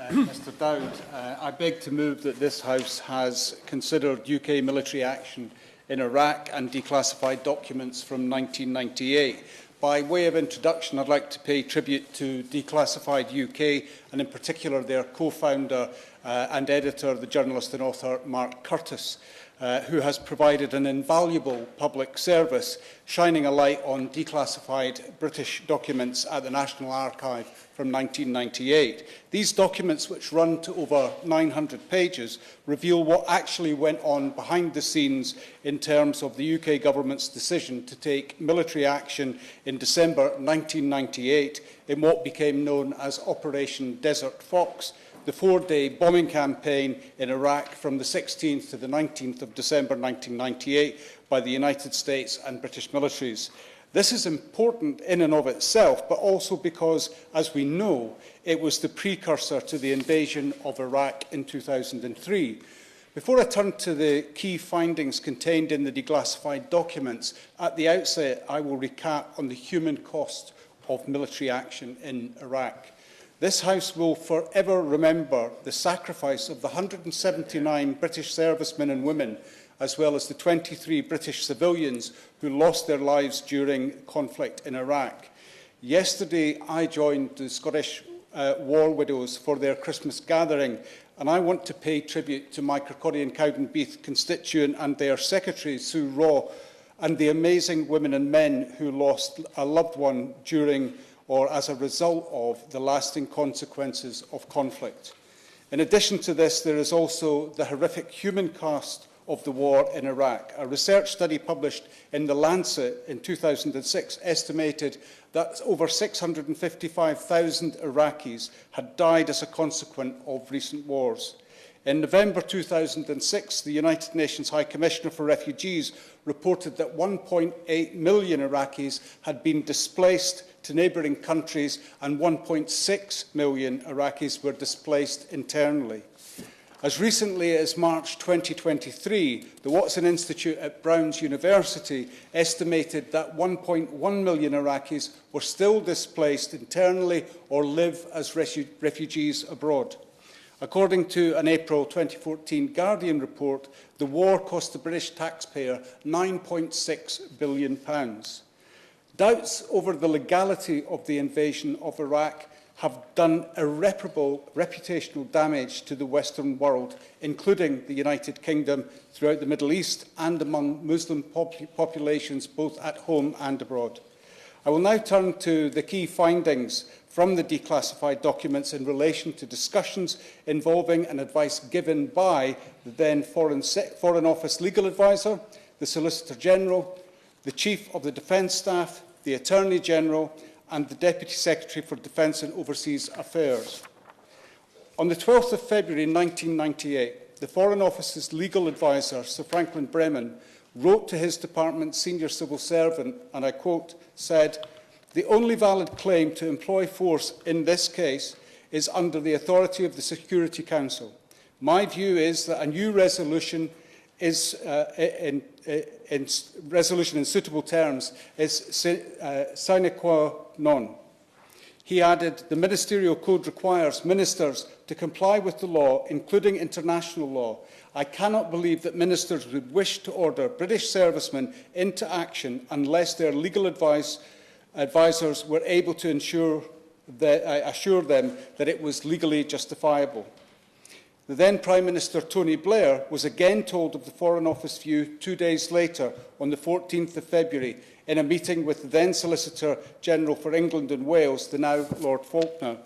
Mr Dowd. I beg to move that this House has considered UK military action in Iraq and declassified documents from 1998. By way of introduction, I'd like to pay tribute to Declassified UK, and in particular their co-founder and editor, the journalist and author Mark Curtis, who has provided an invaluable public service, shining a light on declassified British documents at the National Archive from 1998. These documents, which run to over 900 pages, reveal what actually went on behind the scenes in terms of the UK government's decision to take military action in December 1998 in what became known as Operation Desert Fox, the four-day bombing campaign in Iraq from the 16th to the 19th of December 1998 by the United States and British militaries. This is important in and of itself, but also because, as we know, it was the precursor to the invasion of Iraq in 2003. Before I turn to the key findings contained in the declassified documents, at the outset I will recap on the human cost of military action in Iraq. This House will forever remember the sacrifice of the 179 British servicemen and women, as well as the 23 British civilians who lost their lives during conflict in Iraq. Yesterday, I joined the Scottish War Widows for their Christmas gathering, and I want to pay tribute to my Kirkcaldy and Cowdenbeath constituent and their secretary, Sue Raw, and the amazing women and men who lost a loved one during or as a result of the lasting consequences of conflict. In addition to this, there is also the horrific human cost of the war in Iraq. A research study published in The Lancet in 2006 estimated that over 655,000 Iraqis had died as a consequence of recent wars. In November 2006, the United Nations High Commissioner for Refugees reported that 1.8 million Iraqis had been displaced to neighbouring countries and 1.6 million Iraqis were displaced internally. As recently as March 2023, the Watson Institute at Brown's University estimated that 1.1 million Iraqis were still displaced internally or live as refugees abroad. According to an April 2014 Guardian report, the war cost the British taxpayer £9.6 billion. Doubts over the legality of the invasion of Iraq have done irreparable reputational damage to the Western world, including the United Kingdom, throughout the Middle East and among Muslim populations both at home and abroad. I will now turn to the key findings from the declassified documents in relation to discussions involving and advice given by the then Foreign Office Legal Advisor, the Solicitor General, the Chief of the Defence Staff, the Attorney General and the Deputy Secretary for Defence and Overseas Affairs. On the 12th of February 1998, the Foreign Office's legal advisor, Sir Franklin Bremen, wrote to his department's senior civil servant, and I quote, said, "The only valid claim to employ force in this case is under the authority of the Security Council. My view is that a new resolution is in suitable terms is sine qua non." He added, "The Ministerial Code requires ministers to comply with the law, including international law. I cannot believe that ministers would wish to order British servicemen into action unless their legal advisors were able to assure them that it was legally justifiable." The then Prime Minister Tony Blair was again told of the Foreign Office view 2 days later, on the 14th of February, in a meeting with the then Solicitor General for England and Wales, the now Lord Faulkner.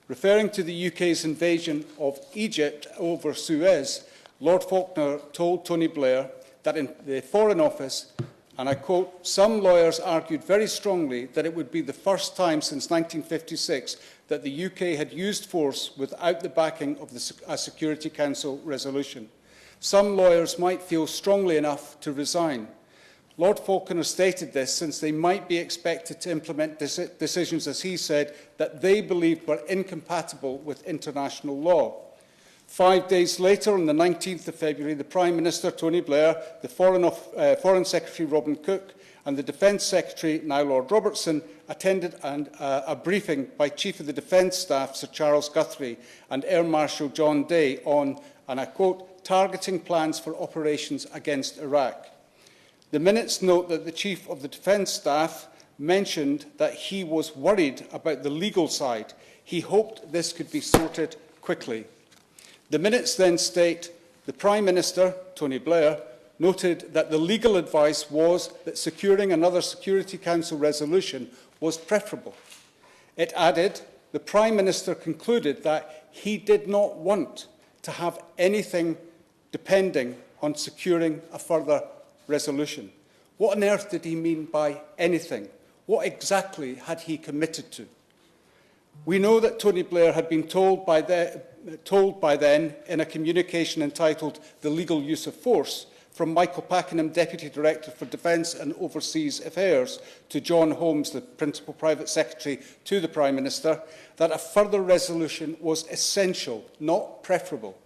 Referring to the UK's invasion of Egypt over Suez, Lord Faulkner told Tony Blair that in the Foreign Office, and I quote, "Some lawyers argued very strongly that it would be the first time since 1956 that the UK had used force without the backing of a Security Council resolution. Some lawyers might feel strongly enough to resign." Lord Faulkner stated this since they might be expected to implement decisions, as he said, that they believed were incompatible with international law. 5 days later, on the 19th of February, the Prime Minister, Tony Blair, the Foreign Secretary, Robin Cook, and the Defence Secretary, now Lord Robertson, attended a briefing by Chief of the Defence Staff, Sir Charles Guthrie, and Air Marshal John Day on, and I quote, targeting plans for operations against Iraq. The minutes note that the Chief of the Defence Staff mentioned that he was worried about the legal side. He hoped this could be sorted quickly. The minutes then state the Prime Minister, Tony Blair, noted that the legal advice was that securing another Security Council resolution was preferable. It added, the Prime Minister concluded that he did not want to have anything depending on securing a further resolution. What on earth did he mean by anything? What exactly had he committed to? We know that Tony Blair had been told by then in a communication entitled The Legal Use of Force from Michael Pakenham, Deputy Director for Defence and Overseas Affairs, to John Holmes, the Principal Private Secretary to the Prime Minister, that a further resolution was essential, not preferable.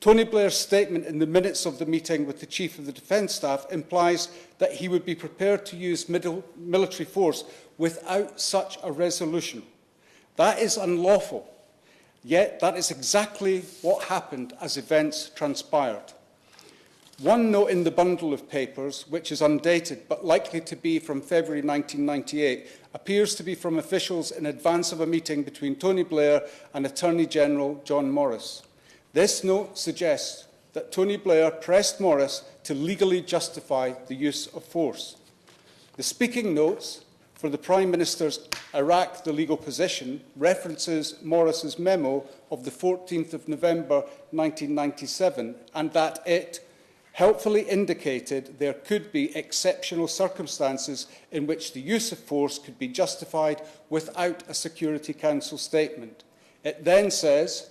Tony Blair's statement in the minutes of the meeting with the Chief of the Defence Staff implies that he would be prepared to use military force without such a resolution. That is unlawful, yet that is exactly what happened as events transpired. One note in the bundle of papers, which is undated but likely to be from February 1998, appears to be from officials in advance of a meeting between Tony Blair and Attorney General John Morris. This note suggests that Tony Blair pressed Morris to legally justify the use of force. The speaking notes for the Prime Minister's Iraq, the legal position, references Morris's memo of the 14th of November 1997, and that it helpfully indicated there could be exceptional circumstances in which the use of force could be justified without a Security Council statement. It then says,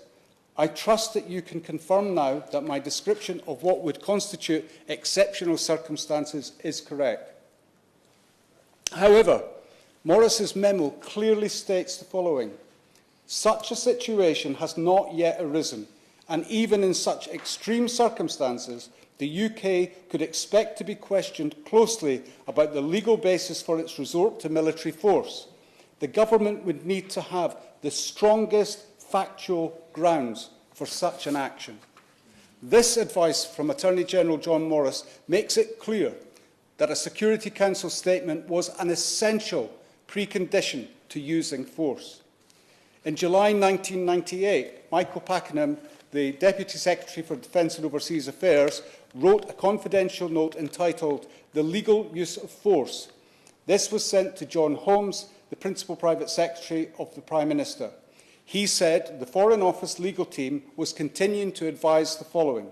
I trust that you can confirm now that my description of what would constitute exceptional circumstances is correct. However, Morris's memo clearly states the following. Such a situation has not yet arisen, and even in such extreme circumstances, the UK could expect to be questioned closely about the legal basis for its resort to military force. The government would need to have the strongest factual grounds for such an action. This advice from Attorney General John Morris makes it clear that a Security Council statement was an essential precondition to using force. In July 1998, Michael Pakenham, the Deputy Secretary for Defence and Overseas Affairs, wrote a confidential note entitled The Legal Use of Force. This was sent to John Holmes, the Principal Private Secretary of the Prime Minister. He said the Foreign Office legal team was continuing to advise the following.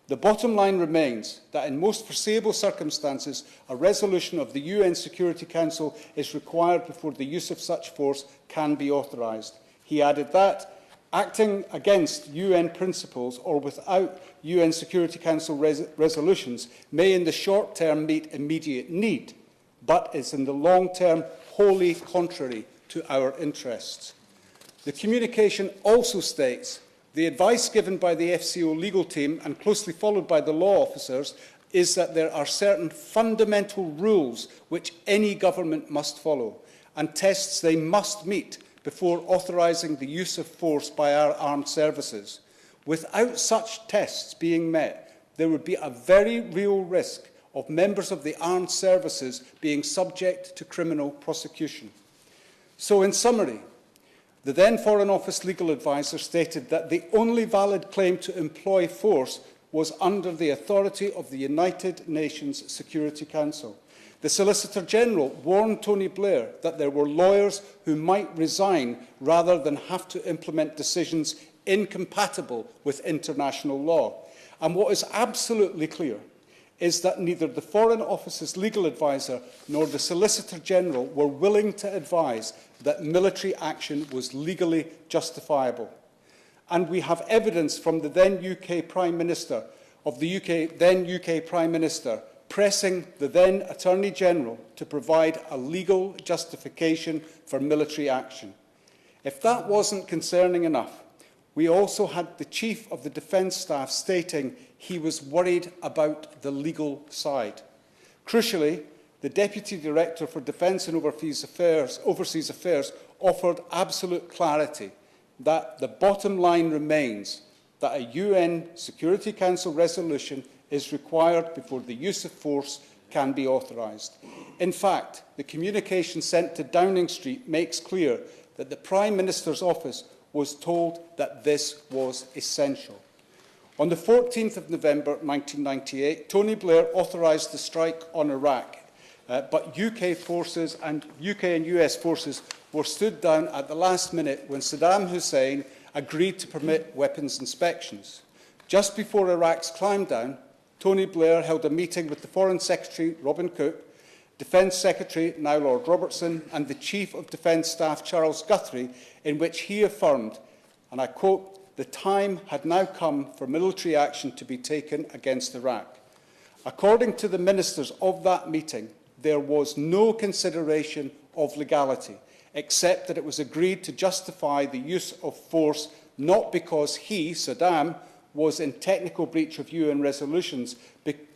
The bottom line remains that in most foreseeable circumstances, a resolution of the UN Security Council is required before the use of such force can be authorised. He added that, acting against UN principles or without UN Security Council resolutions may in the short term meet immediate need, but is in the long term wholly contrary to our interests. The communication also states the advice given by the FCO legal team and closely followed by the law officers is that there are certain fundamental rules which any government must follow and tests they must meet before authorising the use of force by our armed services. Without such tests being met, there would be a very real risk of members of the armed services being subject to criminal prosecution. So, in summary, the then Foreign Office legal adviser stated that the only valid claim to employ force was under the authority of the United Nations Security Council. The Solicitor General warned Tony Blair that there were lawyers who might resign rather than have to implement decisions incompatible with international law. And what is absolutely clear is that neither the Foreign Office's legal adviser nor the Solicitor General were willing to advise that military action was legally justifiable. And we have evidence from the then UK Prime Minister, then UK Prime Minister, pressing the then Attorney General to provide a legal justification for military action. If that wasn't concerning enough, we also had the Chief of the Defence Staff stating he was worried about the legal side. Crucially, the Deputy Director for Defence and Overseas Affairs offered absolute clarity that the bottom line remains that a UN Security Council resolution is required before the use of force can be authorised. In fact, the communication sent to Downing Street makes clear that the Prime Minister's office was told that this was essential. On the 14th of November 1998, Tony Blair authorised the strike on Iraq, but UK and US forces were stood down at the last minute when Saddam Hussein agreed to permit weapons inspections. Just before Iraq's climb down, Tony Blair held a meeting with the Foreign Secretary, Robin Cook, Defence Secretary, now Lord Robertson, and the Chief of Defence Staff, Charles Guthrie, in which he affirmed, and I quote, "The time had now come for military action to be taken against Iraq." According to the ministers of that meeting, there was no consideration of legality, except that it was agreed to justify the use of force not because he, Saddam, was in technical breach of UN resolutions,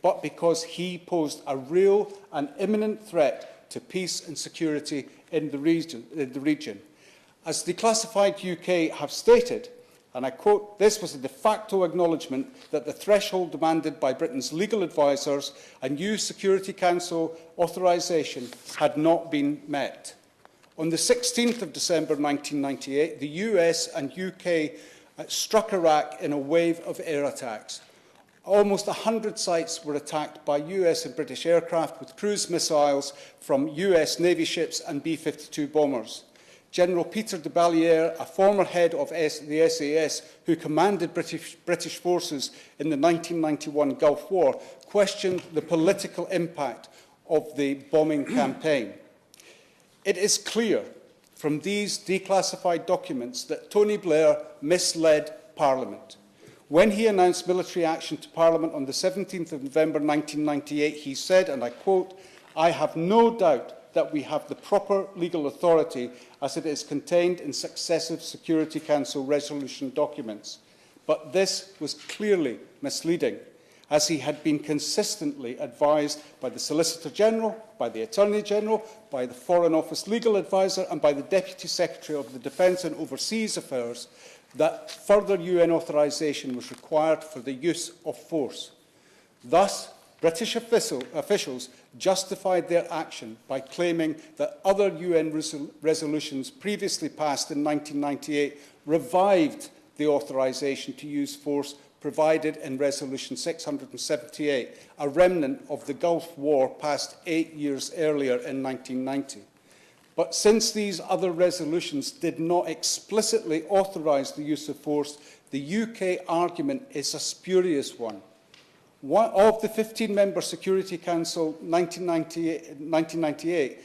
but because he posed a real and imminent threat to peace and security in the region. As Declassified UK have stated, and I quote, "This was a de facto acknowledgement that the threshold demanded by Britain's legal advisers and new Security Council authorisation had not been met." On the 16th of December 1998, the US and UK struck Iraq in a wave of air attacks. Almost 100 sites were attacked by US and British aircraft with cruise missiles from US Navy ships and B-52 bombers. General Peter de Ballière, a former head of the SAS who commanded British forces in the 1991 Gulf War, questioned the political impact of the bombing campaign. It is clear from these declassified documents that Tony Blair misled Parliament. When he announced military action to Parliament on the 17th of November 1998, he said, and I quote, "I have no doubt that we have the proper legal authority as it is contained in successive Security Council resolution documents." But this was clearly misleading, as he had been consistently advised by the Solicitor General, by the Attorney General, by the Foreign Office Legal Advisor and by the Deputy Secretary of the Defence and Overseas Affairs that further UN authorisation was required for the use of force. Thus, British officials justified their action by claiming that other UN resolutions previously passed in 1998 revived the authorisation to use force provided in Resolution 678, a remnant of the Gulf War passed 8 years earlier in 1990. But since these other resolutions did not explicitly authorise the use of force, the UK argument is a spurious one. Of the 15-member Security Council 1998,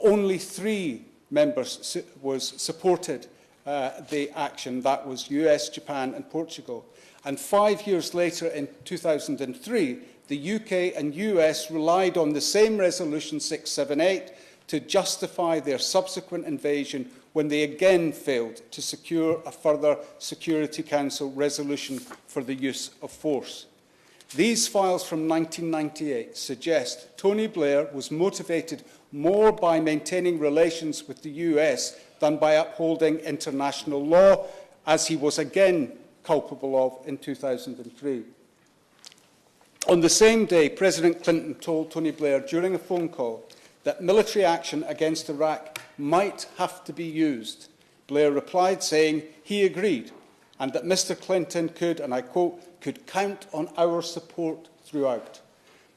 only 3 members supported the action. That was US, Japan and Portugal. And 5 years later, in 2003, the UK and US relied on the same Resolution 678 to justify their subsequent invasion when they again failed to secure a further Security Council resolution for the use of force. These files from 1998 suggest Tony Blair was motivated more by maintaining relations with the US than by upholding international law, as he was again culpable of in 2003. On the same day, President Clinton told Tony Blair during a phone call that military action against Iraq might have to be used. Blair replied saying he agreed and that Mr. Clinton could, and I quote, "could count on our support throughout."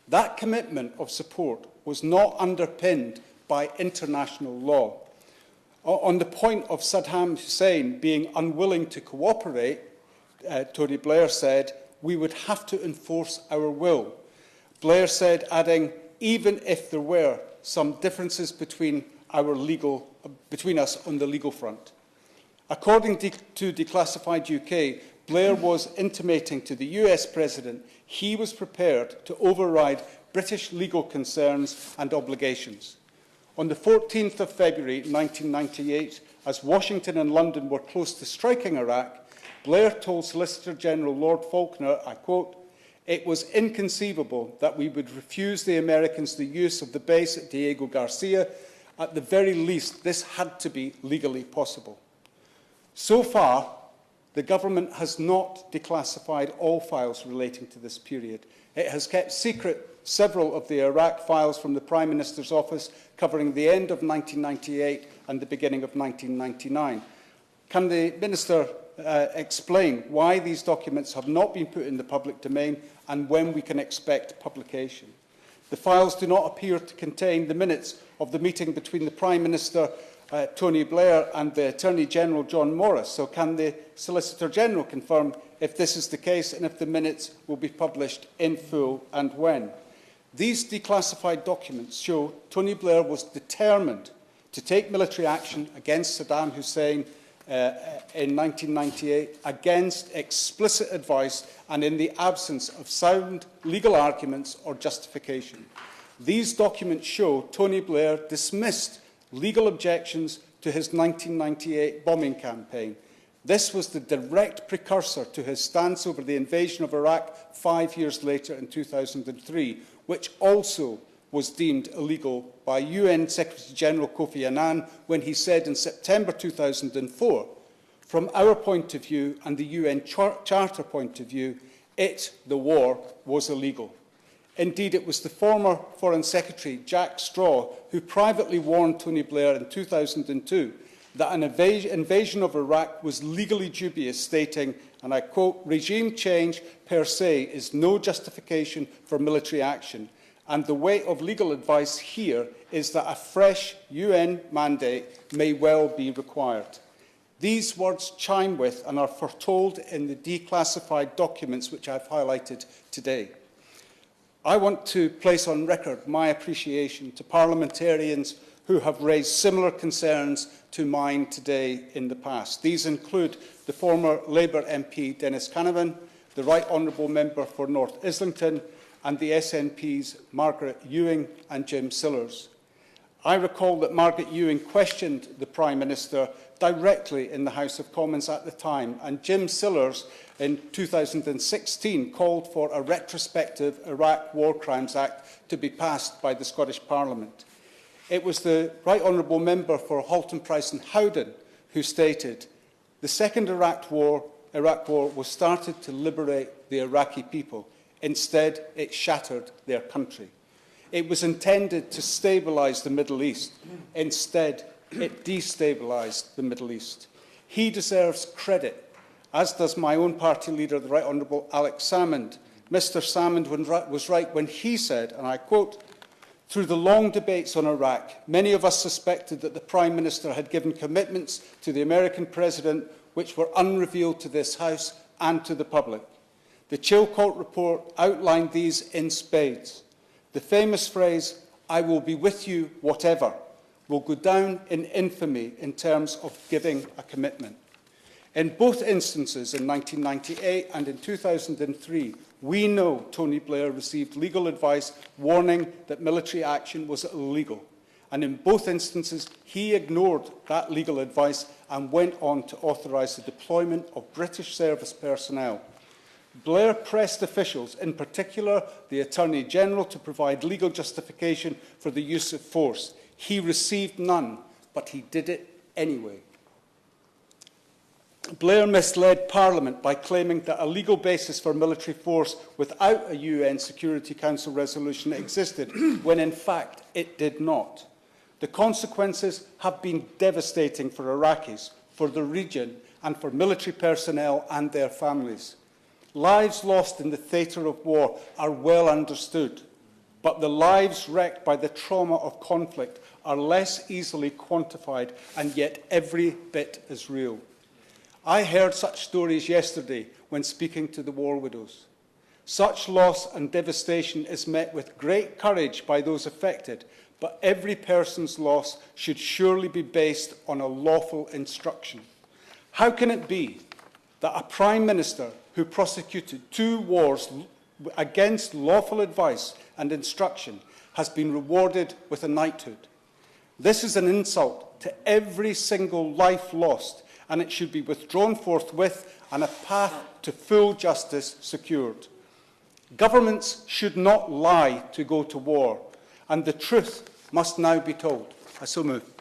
That commitment of support was not underpinned by international law. On the point of Saddam Hussein being unwilling to cooperate, Tony Blair said, "we would have to enforce our will." Blair said, adding, "even if there were some differences between us on the legal front." According to Declassified UK, Blair was intimating to the US President he was prepared to override British legal concerns and obligations. On the 14th of February 1998, as Washington and London were close to striking Iraq, Blair told Solicitor General Lord Faulkner, I quote, It was inconceivable that we would refuse the Americans the use of the base at Diego Garcia. At the very least, this had to be legally possible. So far, the government has not declassified all files relating to this period. It has kept secret several of the Iraq files from the Prime Minister's office covering the end of 1998 and the beginning of 1999. Can the Minister explain why these documents have not been put in the public domain and when we can expect publication? The files do not appear to contain the minutes of the meeting between the Prime Minister, Tony Blair, and the Attorney General, John Morris. So can the Solicitor General confirm if this is the case and if the minutes will be published in full and when? These declassified documents show Tony Blair was determined to take military action against Saddam Hussein in 1998 against explicit advice and in the absence of sound legal arguments or justification. These documents show Tony Blair dismissed legal objections to his 1998 bombing campaign. This was the direct precursor to his stance over the invasion of Iraq 5 years later in 2003, which also was deemed illegal by UN Secretary-General Kofi Annan when he said in September 2004, from our point of view and the UN Charter point of view, the war, was illegal. Indeed, it was the former Foreign Secretary, Jack Straw, who privately warned Tony Blair in 2002 that an invasion of Iraq was legally dubious, stating, and I quote, regime change per se is no justification for military action, and the weight of legal advice here is that a fresh UN mandate may well be required. These words chime with and are foretold in the declassified documents which I've highlighted today. I want to place on record my appreciation to parliamentarians who have raised similar concerns to mine today in the past. These include the former Labour MP Dennis Canavan, the Right Honourable Member for North Islington, and the SNP's Margaret Ewing and Jim Sillars. I recall that Margaret Ewing questioned the Prime Minister directly in the House of Commons at the time, and Jim Sillars in 2016 called for a retrospective Iraq War Crimes Act to be passed by the Scottish Parliament. It was the Right Honourable Member for Halton Price and Howden who stated, the Second Iraq War was started to liberate the Iraqi people. Instead, it shattered their country. It was intended to stabilise the Middle East. Instead, it destabilised the Middle East. He deserves credit, as does my own party leader, the Right Honourable Alex Salmond. Mr Salmond was right when he said, and I quote, through the long debates on Iraq, many of us suspected that the Prime Minister had given commitments to the American President which were unrevealed to this House and to the public. The Chilcot report outlined these in spades. The famous phrase, I will be with you whatever, will go down in infamy in terms of giving a commitment. In both instances, in 1998 and in 2003, we know Tony Blair received legal advice warning that military action was illegal. And in both instances, he ignored that legal advice and went on to authorise the deployment of British service personnel. Blair pressed officials, in particular the Attorney General, to provide legal justification for the use of force. He received none, but he did it anyway. Blair misled Parliament by claiming that a legal basis for military force without a UN Security Council resolution existed, when in fact it did not. The consequences have been devastating for Iraqis, for the region, and for military personnel and their families. Lives lost in the theatre of war are well understood, but the lives wrecked by the trauma of conflict are less easily quantified, and yet every bit as real. I heard such stories yesterday when speaking to the war widows. Such loss and devastation is met with great courage by those affected, but every person's loss should surely be based on a lawful instruction. How can it be that a Prime Minister who prosecuted 2 wars against lawful advice and instruction has been rewarded with a knighthood? This is an insult to every single life lost, and it should be withdrawn forthwith and a path to full justice secured. Governments should not lie to go to war, and the truth must now be told. I so move.